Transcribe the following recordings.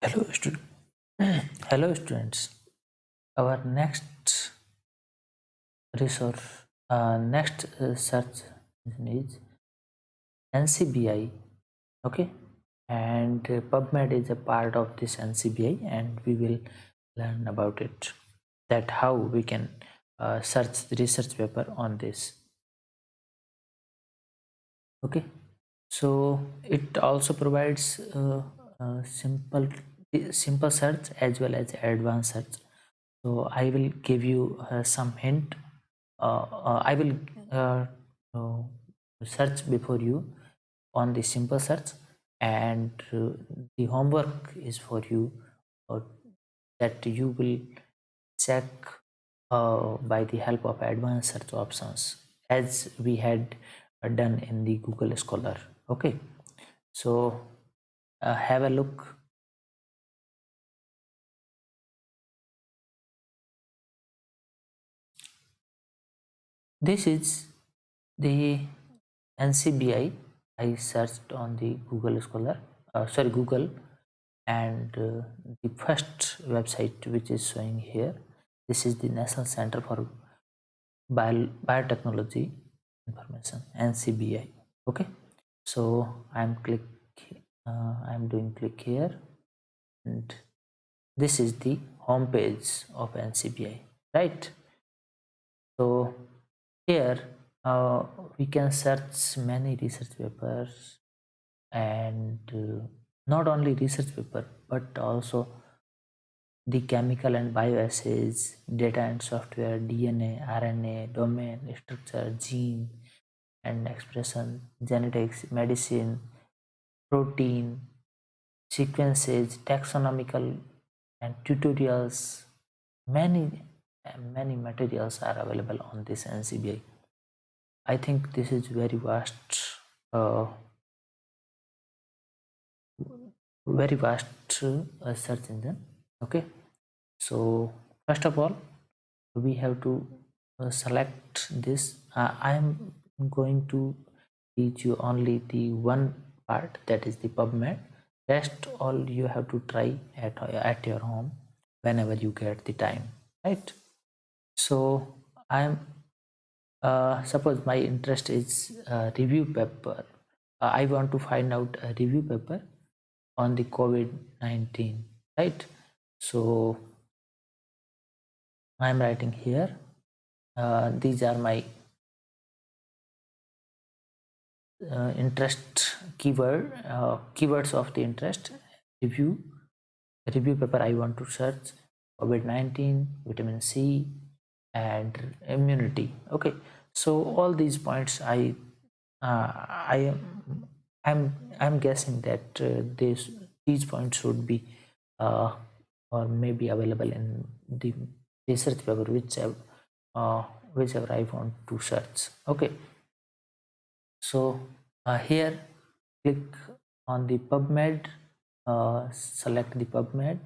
Hello, Hello, students. Our next search is NCBI. Okay, and PubMed is a part of this NCBI, and we will learn about it. That how we can search the research paper on this. Okay, so it also provides simple search as well as advanced search. So I will give you some hint. I will uh, search before you on the simple search, and the homework is for you uh, that you will check by the help of advanced search options as we had done in the Google Scholar. Okay, so have a look. This is the NCBI. I searched on the Google Scholar, Google, and the first website which is showing here. This is the National Center for Biotechnology Information, NCBI. Okay, so I'm doing click here, and this is the home page of NCBI, right? So here uh, we can search many research papers, and not only research paper but also the chemical and bioassays, data and software, DNA, RNA, domain, structure, gene and expression, genetics, medicine, protein, sequences, taxonomical and tutorials. Many materials are available on this NCBI. I think this is very uh, vast search engine. Okay, so first of all, we have to select this. I am going to teach you only the one part, that is the PubMed. Rest all you have to try at your home whenever you get the time, right? So I'm suppose my interest is review paper. I want to find out a review paper on the COVID-19, right? So I'm writing here. These are my interest keywords of the interest. Review paper I want to search: COVID-19, vitamin C, and immunity. Okay, so all these points I I'm guessing that these points should be uh, or maybe available in the research paper uh, whichever I want to search. Okay, so here click on the PubMed, select the PubMed.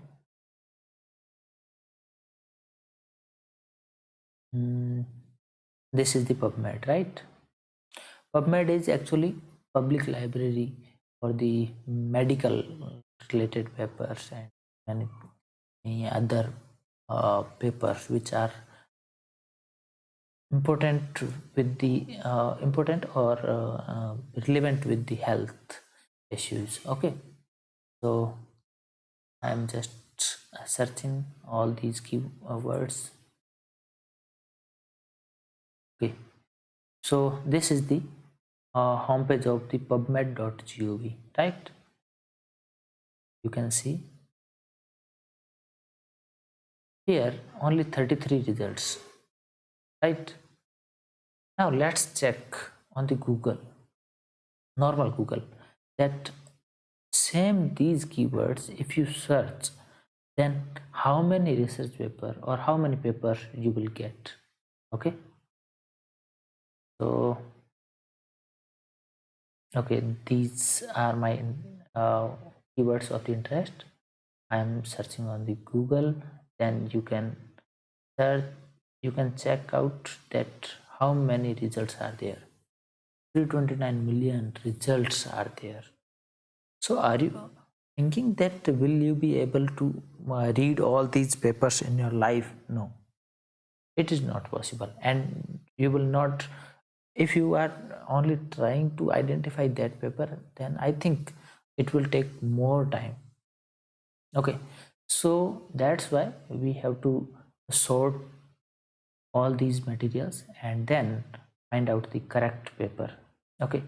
Mm, this is the PubMed, right? PubMed is actually public library for the medical related papers and many other papers which are important with the important or relevant with the health issues. Okay, so I'm just searching all these keywords. Okay, so this is the homepage of the pubmed.gov, right? You can see here only 33 results, right? Now let's check on the Google, normal Google, that same these keywords if you search, then how many research paper or how many papers you will get. Okay, so okay, these are my keywords of interest. I am searching on the Google. Then you can search, you can check out that how many results are there. 329 million results are there. So are you thinking that will you be able to read all these papers in your life? No, it is not possible, and you will not. If you are only trying to identify that paper, then I think it will take more time. Okay, so that's why we have to sort all these materials and then find out the correct paper. Okay,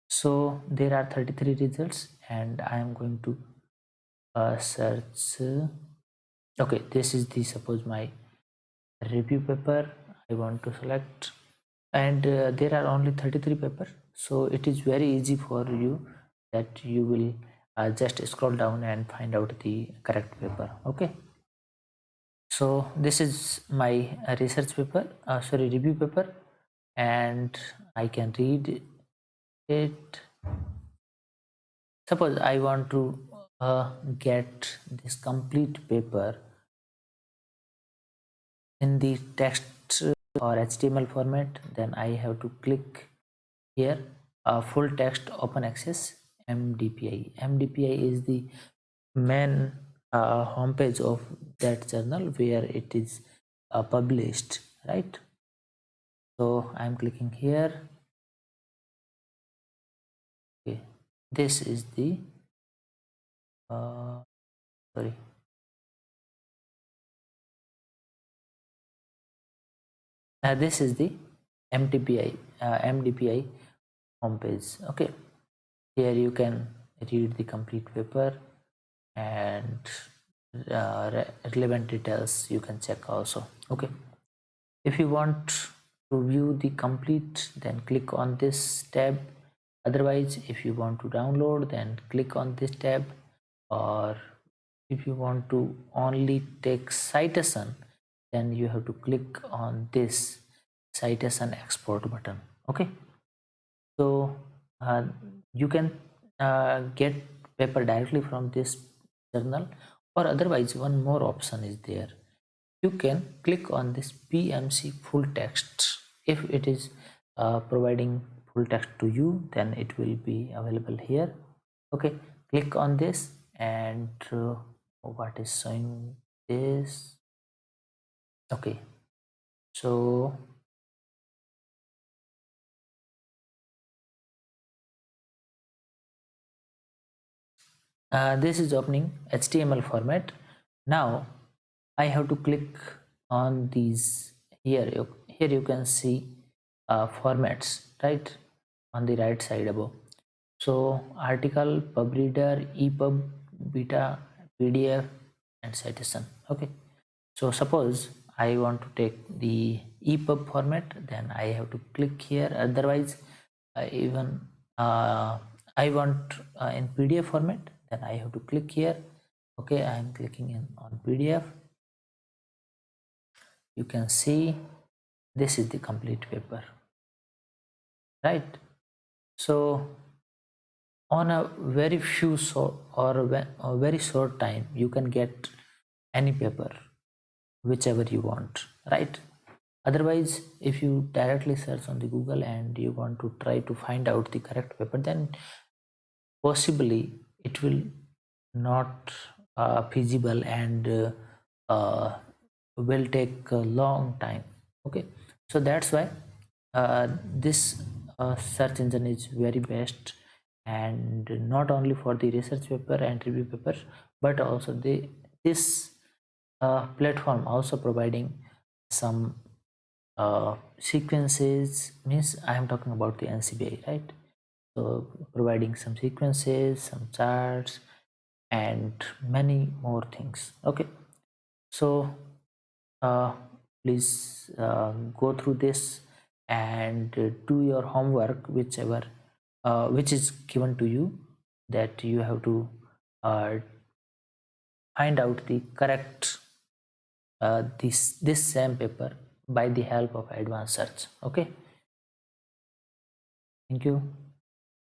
so there are 33 results and I am going to search. Okay, this is the, suppose, my review paper I want to select, and there are only 33 papers, so it is very easy for you that you will just scroll down and find out the correct paper. Okay, so this is my research paper, sorry, review paper, and I can read it. Suppose I want to get this complete paper in the text or HTML format, then I have to click here, full text open access, MDPI. MDPI is the main homepage of that journal where it is published, right? So I'm clicking here. Okay, this is the sorry, this is the MDPI homepage. Okay, here you can read the complete paper and relevant details you can check also. Okay, if you want to view the complete, then click on this tab. Otherwise, if you want to download, then click on this tab, or if you want to only take citation, then you have to click on this citation export button. Okay, so you can get paper directly from this journal, or otherwise one more option is there. You can click on this PMC full text. If it is providing full text to you, then it will be available here. Okay, click on this, and what is showing this? Okay, so this is opening HTML format. Now I have to click on these here. Here you can see formats, right, on the right side above. So article, pub reader, EPUB, beta, PDF, and citation. Okay, so suppose I want to take the EPUB format, then I have to click here. Otherwise, even I want in PDF format, then I have to click here. Okay, I am clicking in on PDF. You can see this is the complete paper, right? So on a very few short or a very short time, you can get any paper whichever you want, right? Otherwise, if you directly search on the Google and you want to try to find out the correct paper, then possibly it will not feasible, and uh, will take a long time. Okay, so that's why this search engine is very best, and not only for the research paper and review paper, but also this platform also providing some sequences, means I am talking about the NCBI, right? So providing some sequences, some charts, and many more things. Okay, so uh, please go through this and do your homework, whichever which is given to you, that you have to uh, find out the correct this same paper by the help of advanced search. Okay, thank you.